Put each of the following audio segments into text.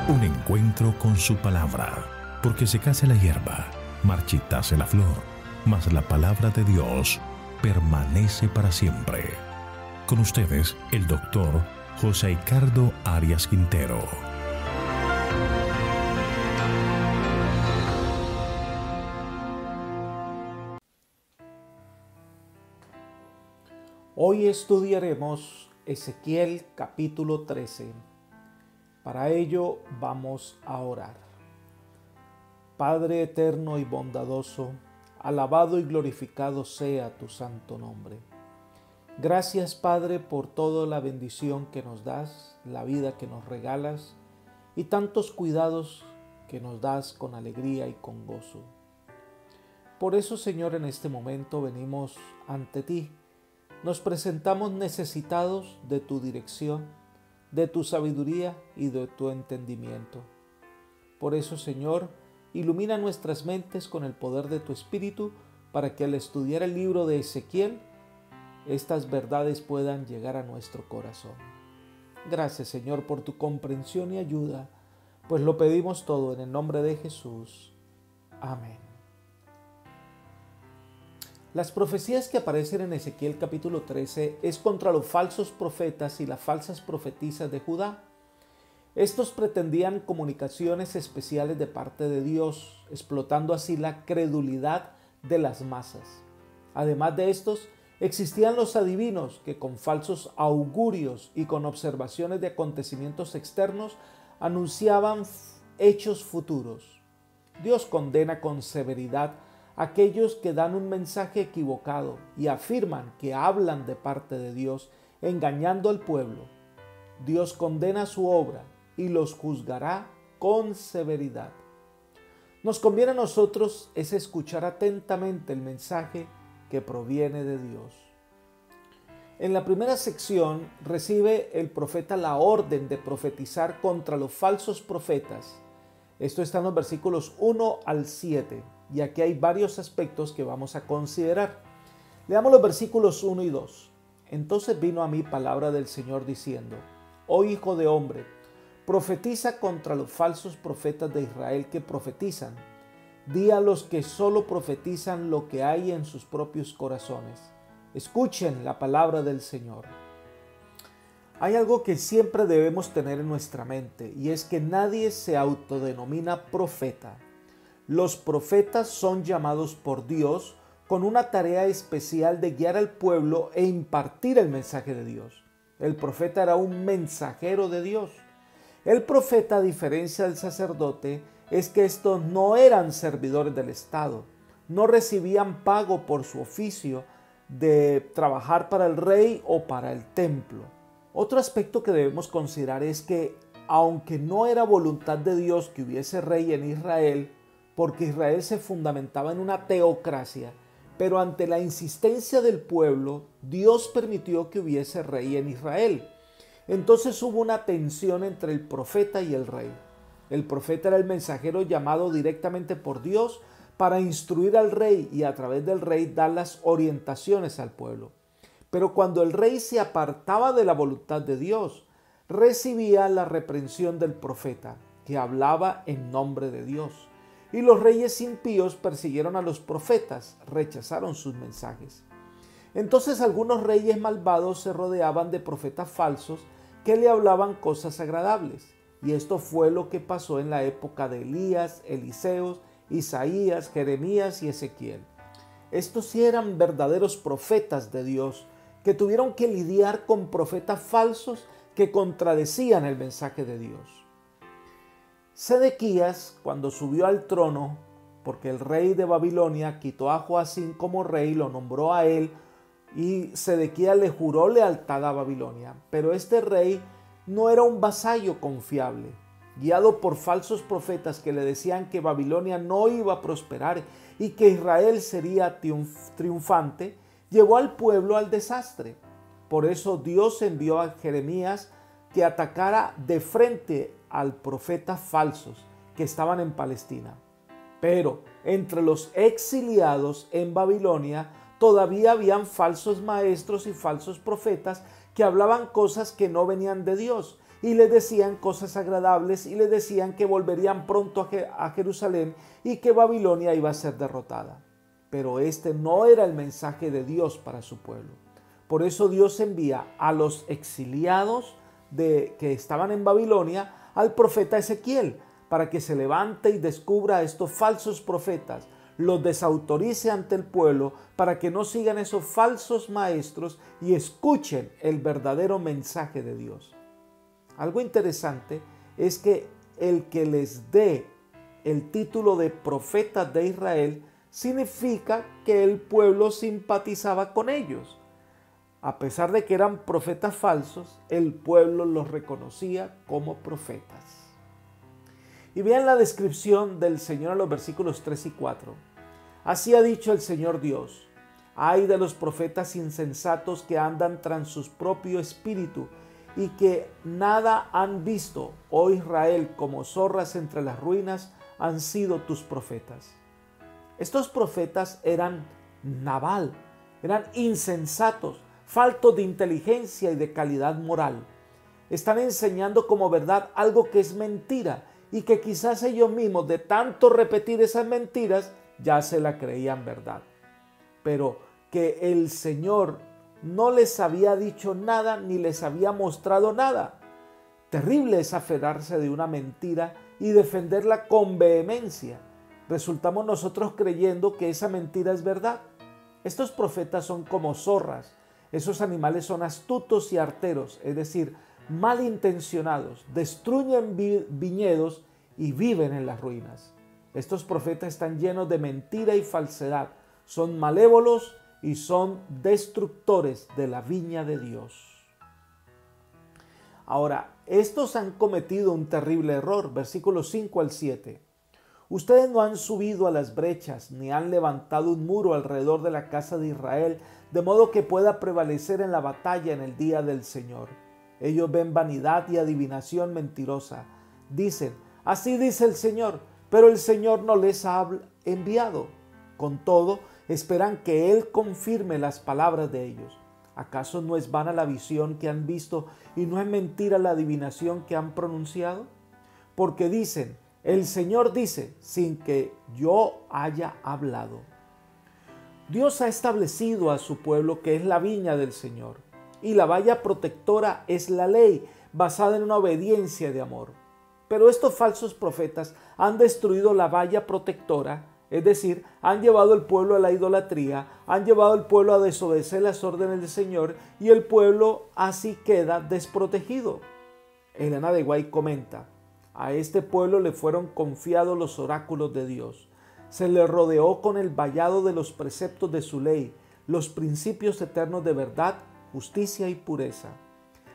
Un encuentro con su palabra, porque secase la hierba, marchitase la flor, mas la palabra de Dios permanece para siempre. Con ustedes, el doctor José Ricardo Arias Quintero. Hoy estudiaremos Ezequiel capítulo 13. Para ello vamos a orar. Padre eterno y bondadoso, alabado y glorificado sea tu santo nombre. Gracias, Padre, por toda la bendición que nos das, la vida que nos regalas y tantos cuidados que nos das con alegría y con gozo. Por eso, Señor, en este momento venimos ante ti. Nos presentamos necesitados de tu dirección, de tu sabiduría y de tu entendimiento. Por eso, Señor, ilumina nuestras mentes con el poder de tu Espíritu para que al estudiar el libro de Ezequiel, estas verdades puedan llegar a nuestro corazón. Gracias, Señor, por tu comprensión y ayuda, pues lo pedimos todo en el nombre de Jesús. Amén. Las profecías que aparecen en Ezequiel capítulo 13 es contra los falsos profetas y las falsas profetisas de Judá. Estos pretendían comunicaciones especiales de parte de Dios, explotando así la credulidad de las masas. Además de estos, existían los adivinos que con falsos augurios y con observaciones de acontecimientos externos anunciaban hechos futuros. Dios condena con severidad aquellos que dan un mensaje equivocado y afirman que hablan de parte de Dios, engañando al pueblo. Dios condena su obra y los juzgará con severidad. Nos conviene a nosotros es escuchar atentamente el mensaje que proviene de Dios. En la primera sección recibe el profeta la orden de profetizar contra los falsos profetas. Esto está en los versículos 1 al 7. Y aquí hay varios aspectos que vamos a considerar. Leamos los versículos 1 y 2. Entonces vino a mí palabra del Señor diciendo: Oh hijo de hombre, profetiza contra los falsos profetas de Israel que profetizan. Di a los que solo profetizan lo que hay en sus propios corazones. Escuchen la palabra del Señor. Hay algo que siempre debemos tener en nuestra mente, y es que nadie se autodenomina profeta. Los profetas son llamados por Dios con una tarea especial de guiar al pueblo e impartir el mensaje de Dios. El profeta era un mensajero de Dios. El profeta, a diferencia del sacerdote, es que estos no eran servidores del Estado, no recibían pago por su oficio de trabajar para el rey o para el templo. Otro aspecto que debemos considerar es que, aunque no era voluntad de Dios que hubiese rey en Israel, porque Israel se fundamentaba en una teocracia, pero ante la insistencia del pueblo, Dios permitió que hubiese rey en Israel. Entonces hubo una tensión entre el profeta y el rey. El profeta era el mensajero llamado directamente por Dios para instruir al rey y a través del rey dar las orientaciones al pueblo. Pero cuando el rey se apartaba de la voluntad de Dios, recibía la reprensión del profeta, que hablaba en nombre de Dios. Y los reyes impíos persiguieron a los profetas, rechazaron sus mensajes. Entonces algunos reyes malvados se rodeaban de profetas falsos que le hablaban cosas agradables. Y esto fue lo que pasó en la época de Elías, Eliseo, Isaías, Jeremías y Ezequiel. Estos sí eran verdaderos profetas de Dios, que tuvieron que lidiar con profetas falsos que contradecían el mensaje de Dios. Sedequías, cuando subió al trono, porque el rey de Babilonia quitó a Joacim como rey, lo nombró a él, y Sedequías le juró lealtad a Babilonia. Pero este rey no era un vasallo confiable, guiado por falsos profetas que le decían que Babilonia no iba a prosperar y que Israel sería triunfante, llevó al pueblo al desastre. Por eso Dios envió a Jeremías que atacara de frente al profetas falsos que estaban en Palestina. Pero entre los exiliados en Babilonia todavía habían falsos maestros y falsos profetas que hablaban cosas que no venían de Dios y les decían cosas agradables y les decían que volverían pronto a Jerusalén y que Babilonia iba a ser derrotada. Pero este no era el mensaje de Dios para su pueblo. Por eso Dios envía a los exiliados que estaban en Babilonia al profeta Ezequiel para que se levante y descubra a estos falsos profetas, los desautorice ante el pueblo para que no sigan esos falsos maestros y escuchen el verdadero mensaje de Dios. Algo interesante es que el que les dé el título de profetas de Israel significa que el pueblo simpatizaba con ellos. A pesar de que eran profetas falsos, el pueblo los reconocía como profetas. Y vean la descripción del Señor en los versículos 3 y 4. Así ha dicho el Señor Dios: ay de los profetas insensatos que andan tras su propio espíritu y que nada han visto, oh Israel, como zorras entre las ruinas han sido tus profetas. Estos profetas eran Nabal, eran insensatos, faltos de inteligencia y de calidad moral. Están enseñando como verdad algo que es mentira y que quizás ellos mismos, de tanto repetir esas mentiras, ya se la creían verdad. Pero que el Señor no les había dicho nada ni les había mostrado nada. Terrible es aferrarse de una mentira y defenderla con vehemencia. Resultamos nosotros creyendo que esa mentira es verdad. Estos profetas son como zorras. Esos animales son astutos y arteros, es decir, malintencionados, destruyen viñedos y viven en las ruinas. Estos profetas están llenos de mentira y falsedad, son malévolos y son destructores de la viña de Dios. Ahora, estos han cometido un terrible error, versículos 5 al 7. Ustedes no han subido a las brechas, ni han levantado un muro alrededor de la casa de Israel, de modo que pueda prevalecer en la batalla en el día del Señor. Ellos ven vanidad y adivinación mentirosa. Dicen, así dice el Señor, pero el Señor no les ha enviado. Con todo, esperan que Él confirme las palabras de ellos. ¿Acaso no es vana la visión que han visto y no es mentira la adivinación que han pronunciado? Porque dicen, el Señor dice, sin que yo haya hablado. Dios ha establecido a su pueblo que es la viña del Señor, y la valla protectora es la ley, basada en una obediencia de amor. Pero estos falsos profetas han destruido la valla protectora, es decir, han llevado al pueblo a la idolatría, han llevado al pueblo a desobedecer las órdenes del Señor, y el pueblo así queda desprotegido. Elena de White comenta, a este pueblo le fueron confiados los oráculos de Dios. Se le rodeó con el vallado de los preceptos de su ley, los principios eternos de verdad, justicia y pureza.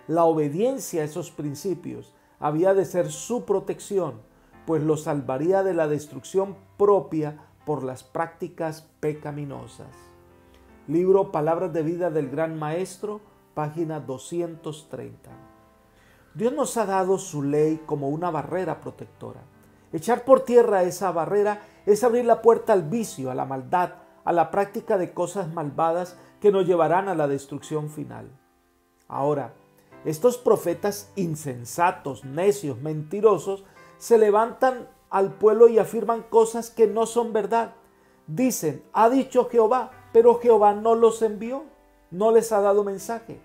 La obediencia a esos principios había de ser su protección, pues lo salvaría de la destrucción propia por las prácticas pecaminosas. Libro Palabras de Vida del Gran Maestro, página 230. Dios nos ha dado su ley como una barrera protectora. Echar por tierra esa barrera es abrir la puerta al vicio, a la maldad, a la práctica de cosas malvadas que nos llevarán a la destrucción final. Ahora, estos profetas insensatos, necios, mentirosos, se levantan al pueblo y afirman cosas que no son verdad. Dicen, ha dicho Jehová, pero Jehová no los envió, no les ha dado mensaje.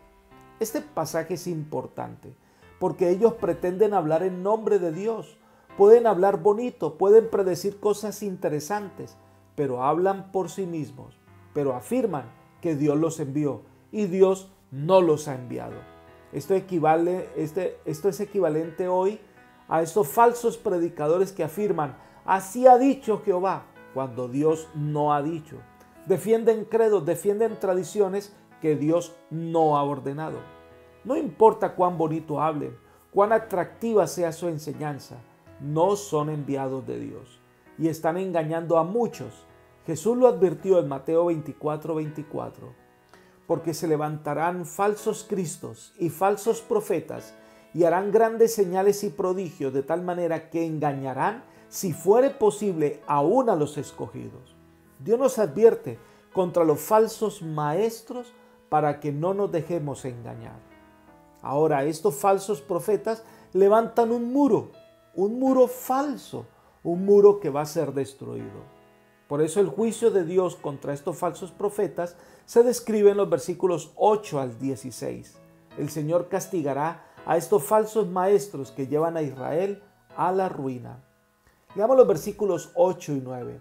Este pasaje es importante porque ellos pretenden hablar en nombre de Dios. Pueden hablar bonito, pueden predecir cosas interesantes, pero hablan por sí mismos, pero afirman que Dios los envió y Dios no los ha enviado. Esto es equivalente hoy a estos falsos predicadores que afirman, así ha dicho Jehová, cuando Dios no ha dicho. Defienden credos, defienden tradiciones que Dios no ha ordenado. No importa cuán bonito hablen, cuán atractiva sea su enseñanza, no son enviados de Dios y están engañando a muchos. Jesús lo advirtió en Mateo 24:24, porque se levantarán falsos cristos y falsos profetas y harán grandes señales y prodigios de tal manera que engañarán, si fuere posible, aún a los escogidos. Dios nos advierte contra los falsos maestros para que no nos dejemos engañar. Ahora, estos falsos profetas levantan un muro falso, un muro que va a ser destruido. Por eso el juicio de Dios contra estos falsos profetas se describe en los versículos 8 al 16. El Señor castigará a estos falsos maestros que llevan a Israel a la ruina. Leamos los versículos 8 y 9.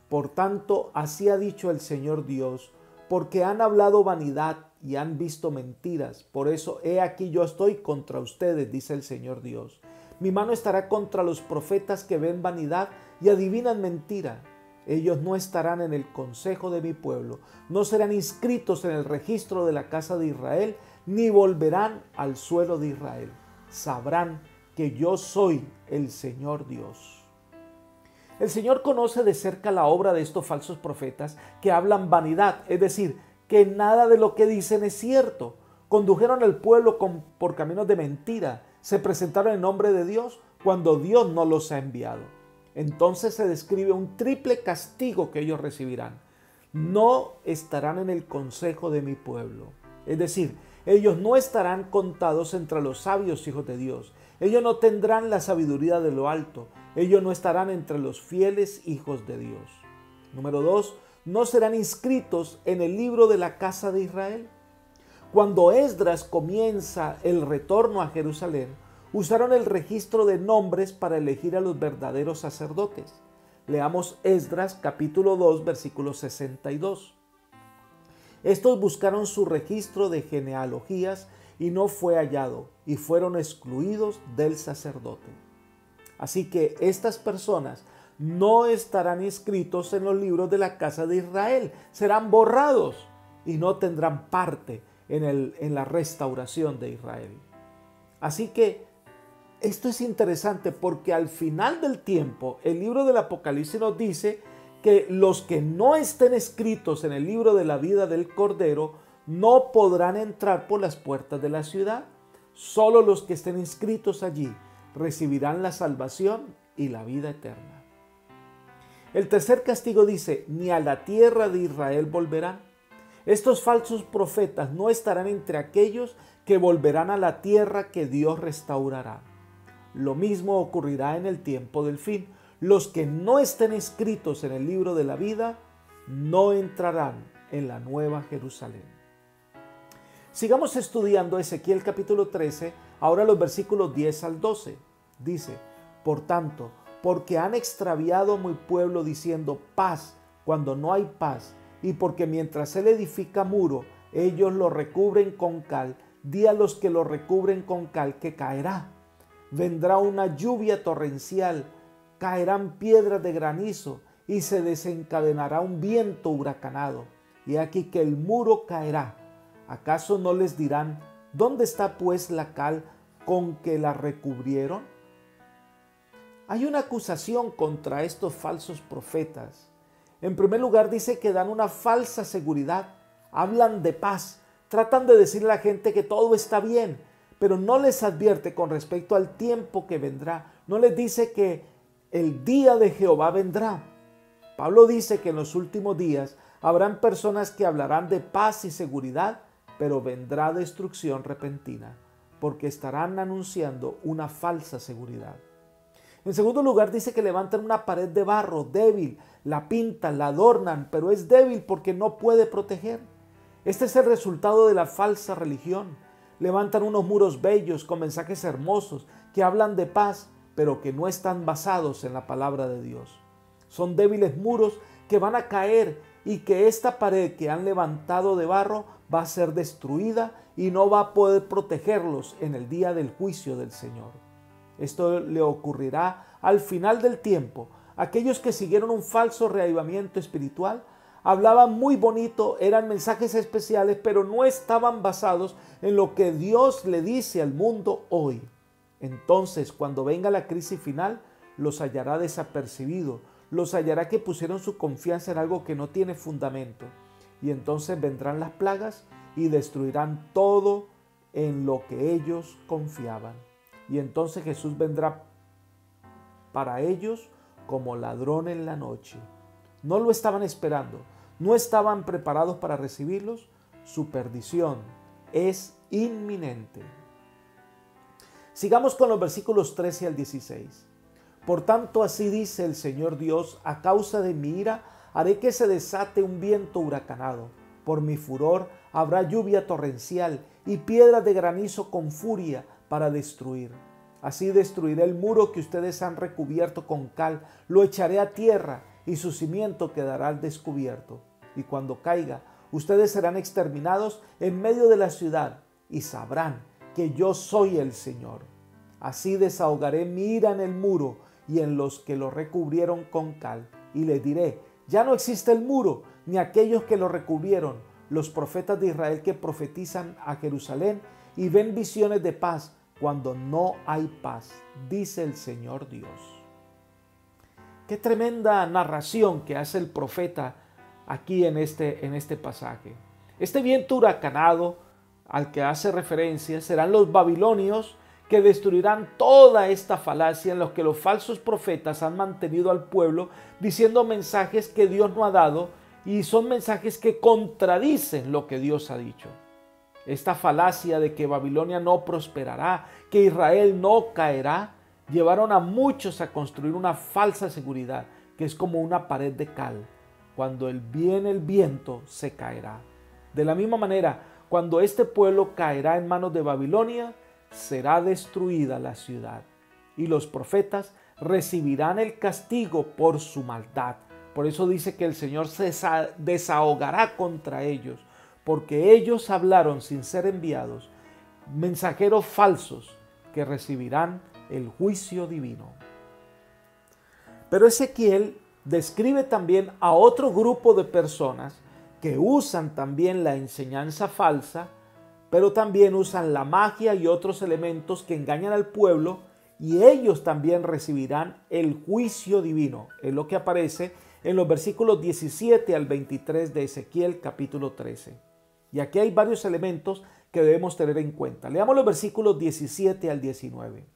Por tanto, así ha dicho el Señor Dios, porque han hablado vanidad y han visto mentiras. Por eso, he aquí yo estoy contra ustedes, dice el Señor Dios. Mi mano estará contra los profetas que ven vanidad y adivinan mentira. Ellos no estarán en el consejo de mi pueblo, no serán inscritos en el registro de la casa de Israel, ni volverán al suelo de Israel. Sabrán que yo soy el Señor Dios. El Señor conoce de cerca la obra de estos falsos profetas que hablan vanidad, es decir, que nada de lo que dicen es cierto. Condujeron al pueblo por caminos de mentira, se presentaron en nombre de Dios cuando Dios no los ha enviado. Entonces se describe un triple castigo que ellos recibirán. No estarán en el consejo de mi pueblo. Es decir, ellos no estarán contados entre los sabios hijos de Dios. Ellos no tendrán la sabiduría de lo alto. Ellos no estarán entre los fieles hijos de Dios. Número 2, no serán inscritos en el libro de la casa de Israel. Cuando Esdras comienza el retorno a Jerusalén, usaron el registro de nombres para elegir a los verdaderos sacerdotes. Leamos Esdras capítulo 2, versículo 62. Estos buscaron su registro de genealogías y no fue hallado, y fueron excluidos del sacerdote. Así que estas personas no estarán inscritos en los libros de la casa de Israel, serán borrados y no tendrán parte en la restauración de Israel. Así que esto es interesante porque al final del tiempo el libro del Apocalipsis nos dice que los que no estén escritos en el libro de la vida del Cordero no podrán entrar por las puertas de la ciudad. Solo los que estén inscritos allí recibirán la salvación y la vida eterna. El tercer castigo dice, ni a la tierra de Israel volverán. Estos falsos profetas no estarán entre aquellos que volverán a la tierra que Dios restaurará. Lo mismo ocurrirá en el tiempo del fin. Los que no estén escritos en el libro de la vida no entrarán en la nueva Jerusalén. Sigamos estudiando Ezequiel capítulo 13, ahora los versículos 10 al 12. Dice, por tanto, porque han extraviado a mi pueblo diciendo paz cuando no hay paz, y porque mientras él edifica muro, ellos lo recubren con cal, di a los que lo recubren con cal que caerá. Vendrá una lluvia torrencial, caerán piedras de granizo y se desencadenará un viento huracanado. Y aquí que el muro caerá. ¿Acaso no les dirán, dónde está pues la cal con que la recubrieron? Hay una acusación contra estos falsos profetas. En primer lugar dice que dan una falsa seguridad, hablan de paz, tratan de decirle a la gente que todo está bien, pero no les advierte con respecto al tiempo que vendrá. No les dice que el día de Jehová vendrá. Pablo dice que en los últimos días habrán personas que hablarán de paz y seguridad, pero vendrá destrucción repentina, porque estarán anunciando una falsa seguridad. En segundo lugar dice que levantan una pared de barro débil, la pintan, la adornan, pero es débil porque no puede proteger. Este es el resultado de la falsa religión. Levantan unos muros bellos con mensajes hermosos que hablan de paz, pero que no están basados en la palabra de Dios. Son débiles muros que van a caer y que esta pared que han levantado de barro va a ser destruida y no va a poder protegerlos en el día del juicio del Señor. Esto le ocurrirá al final del tiempo. Aquellos que siguieron un falso reavivamiento espiritual hablaban muy bonito, eran mensajes especiales, pero no estaban basados en lo que Dios le dice al mundo hoy. Entonces, cuando venga la crisis final, los hallará desapercibidos, los hallará que pusieron su confianza en algo que no tiene fundamento. Y entonces vendrán las plagas y destruirán todo en lo que ellos confiaban. Y entonces Jesús vendrá para ellos como ladrón en la noche. No lo estaban esperando, no estaban preparados para recibirlos. Su perdición es inminente. Sigamos con los versículos 13 al 16. Por tanto, así dice el Señor Dios, a causa de mi ira haré que se desate un viento huracanado. Por mi furor habrá lluvia torrencial y piedras de granizo con furia para destruir. Así destruiré el muro que ustedes han recubierto con cal, lo echaré a tierra y su cimiento quedará al descubierto. Y cuando caiga, ustedes serán exterminados en medio de la ciudad y sabrán que yo soy el Señor. Así desahogaré mi ira en el muro y en los que lo recubrieron con cal. Y les diré, ya no existe el muro, ni aquellos que lo recubrieron, los profetas de Israel que profetizan a Jerusalén y ven visiones de paz cuando no hay paz, dice el Señor Dios. Qué tremenda narración que hace el profeta aquí en este pasaje. Este viento huracanado al que hace referencia serán los babilonios que destruirán toda esta falacia en los que los falsos profetas han mantenido al pueblo diciendo mensajes que Dios no ha dado y son mensajes que contradicen lo que Dios ha dicho. Esta falacia de que Babilonia no prosperará, que Israel no caerá, llevaron a muchos a construir una falsa seguridad que es como una pared de cal. Cuando viene el viento, se caerá. De la misma manera, cuando este pueblo caerá en manos de Babilonia, será destruida la ciudad. Y los profetas recibirán el castigo por su maldad. Por eso dice que el Señor se desahogará contra ellos, porque ellos hablaron sin ser enviados, mensajeros falsos que recibirán el juicio divino. Pero Ezequiel describe también a otro grupo de personas que usan también la enseñanza falsa, pero también usan la magia y otros elementos que engañan al pueblo, y ellos también recibirán el juicio divino. Es lo que aparece en los versículos 17 al 23 de Ezequiel capítulo 13. Y aquí hay varios elementos que debemos tener en cuenta. Leamos los versículos 17 al 19.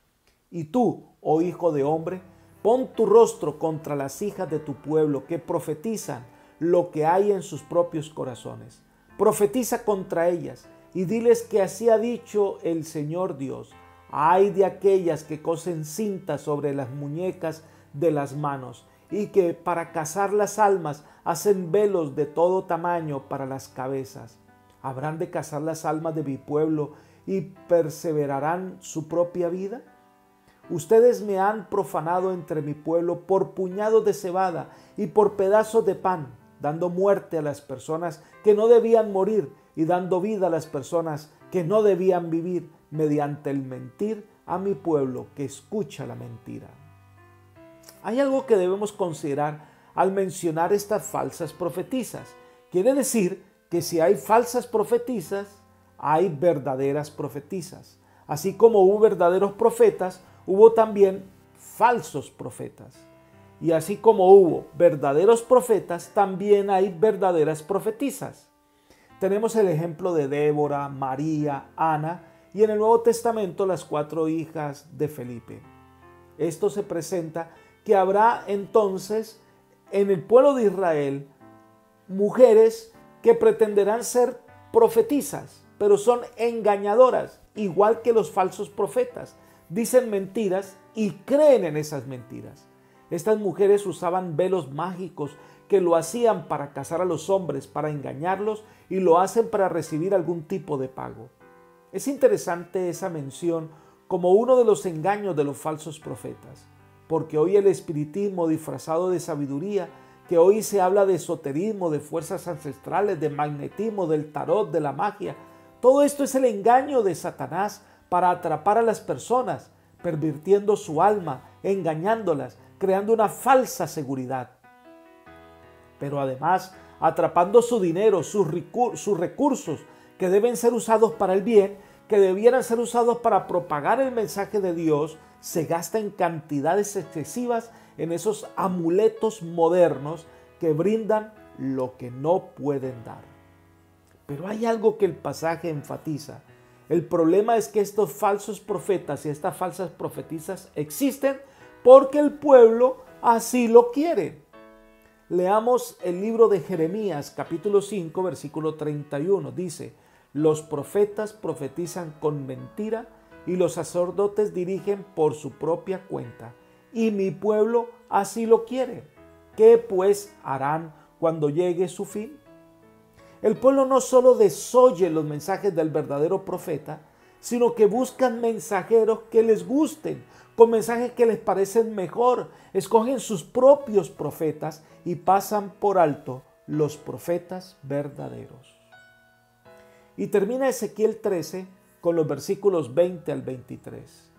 Y tú, oh hijo de hombre, pon tu rostro contra las hijas de tu pueblo que profetizan lo que hay en sus propios corazones. Profetiza contra ellas y diles que así ha dicho el Señor Dios. Ay de aquellas que cosen cintas sobre las muñecas de las manos y que para cazar las almas hacen velos de todo tamaño para las cabezas. ¿Habrán de cazar las almas de mi pueblo y perseverarán su propia vida? Ustedes me han profanado entre mi pueblo por puñados de cebada y por pedazos de pan, dando muerte a las personas que no debían morir y dando vida a las personas que no debían vivir mediante el mentir a mi pueblo que escucha la mentira. Hay algo que debemos considerar al mencionar estas falsas profetisas. Quiere decir que si hay falsas profetisas, hay verdaderas profetisas. Así como hubo verdaderos profetas, hubo también falsos profetas. Y así como hubo verdaderos profetas, también hay verdaderas profetisas. Tenemos el ejemplo de Débora, María, Ana y en el Nuevo Testamento las 4 hijas de Felipe. Esto se presenta que habrá entonces en el pueblo de Israel mujeres que pretenderán ser profetisas, pero son engañadoras, igual que los falsos profetas. Dicen mentiras y creen en esas mentiras. Estas mujeres usaban velos mágicos que lo hacían para cazar a los hombres, para engañarlos, y lo hacen para recibir algún tipo de pago. Es interesante esa mención como uno de los engaños de los falsos profetas, porque hoy el espiritismo disfrazado de sabiduría, que hoy se habla de esoterismo, de fuerzas ancestrales, de magnetismo, del tarot, de la magia, todo esto es el engaño de Satanás para atrapar a las personas, pervirtiendo su alma, engañándolas, creando una falsa seguridad. Pero además, atrapando su dinero, sus recursos, que deben ser usados para el bien, que debieran ser usados para propagar el mensaje de Dios, se gasta en cantidades excesivas en esos amuletos modernos que brindan lo que no pueden dar. Pero hay algo que el pasaje enfatiza. El problema es que estos falsos profetas y estas falsas profetisas existen porque el pueblo así lo quiere. Leamos el libro de Jeremías, capítulo 5, versículo 31. Dice: los profetas profetizan con mentira y los sacerdotes dirigen por su propia cuenta, y mi pueblo así lo quiere. ¿Qué pues harán cuando llegue su fin? El pueblo no solo desoye los mensajes del verdadero profeta, sino que buscan mensajeros que les gusten, con mensajes que les parecen mejor. Escogen sus propios profetas y pasan por alto los profetas verdaderos. Y termina Ezequiel 13 con los versículos 20 al 23.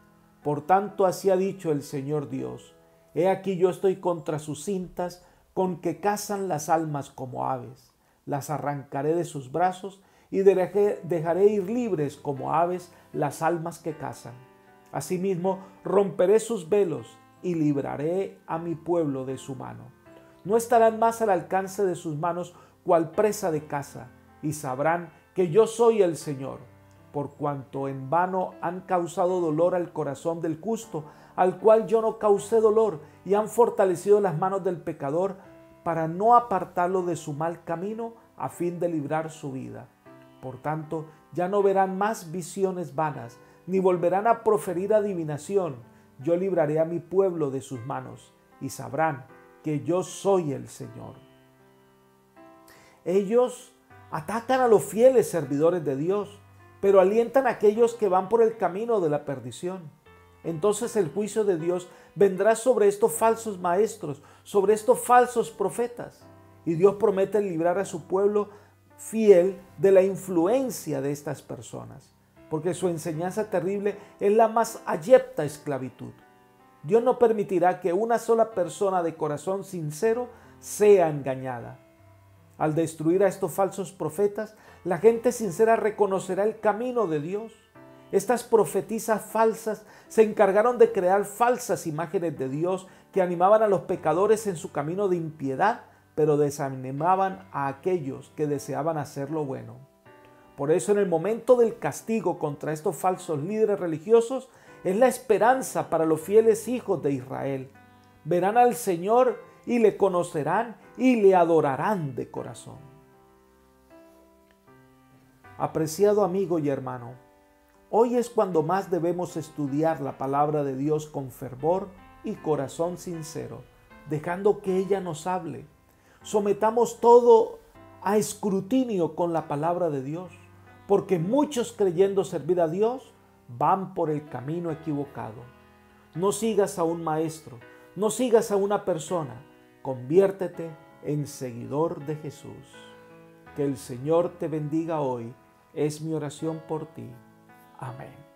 Por tanto, así ha dicho el Señor Dios: he aquí yo estoy contra sus cintas, con que cazan las almas como aves. Las arrancaré de sus brazos y dejaré ir libres como aves las almas que cazan. Asimismo, romperé sus velos y libraré a mi pueblo de su mano. No estarán más al alcance de sus manos cual presa de caza, y sabrán que yo soy el Señor, por cuanto en vano han causado dolor al corazón del justo, al cual yo no causé dolor, y han fortalecido las manos del pecador para no apartarlo de su mal camino, a fin de librar su vida. Por tanto, ya no verán más visiones vanas, ni volverán a proferir adivinación. Yo libraré a mi pueblo de sus manos, y sabrán que yo soy el Señor. Ellos atacan a los fieles servidores de Dios, pero alientan a aquellos que van por el camino de la perdición. Entonces el juicio de Dios vendrá sobre estos falsos maestros, sobre estos falsos profetas. Y Dios promete librar a su pueblo fiel de la influencia de estas personas, porque su enseñanza terrible es la más abyecta esclavitud. Dios no permitirá que una sola persona de corazón sincero sea engañada. Al destruir a estos falsos profetas, la gente sincera reconocerá el camino de Dios. Estas profetisas falsas se encargaron de crear falsas imágenes de Dios que animaban a los pecadores en su camino de impiedad, pero desanimaban a aquellos que deseaban hacer lo bueno. Por eso, en el momento del castigo contra estos falsos líderes religiosos, es la esperanza para los fieles hijos de Israel. Verán al Señor y le conocerán y le adorarán de corazón. Apreciado amigo y hermano, hoy es cuando más debemos estudiar la palabra de Dios con fervor y corazón sincero, dejando que ella nos hable. Sometamos todo a escrutinio con la palabra de Dios, porque muchos, creyendo servir a Dios, van por el camino equivocado. No sigas a un maestro, no sigas a una persona, conviértete en seguidor de Jesús. Que el Señor te bendiga hoy, es mi oración por ti. Amén.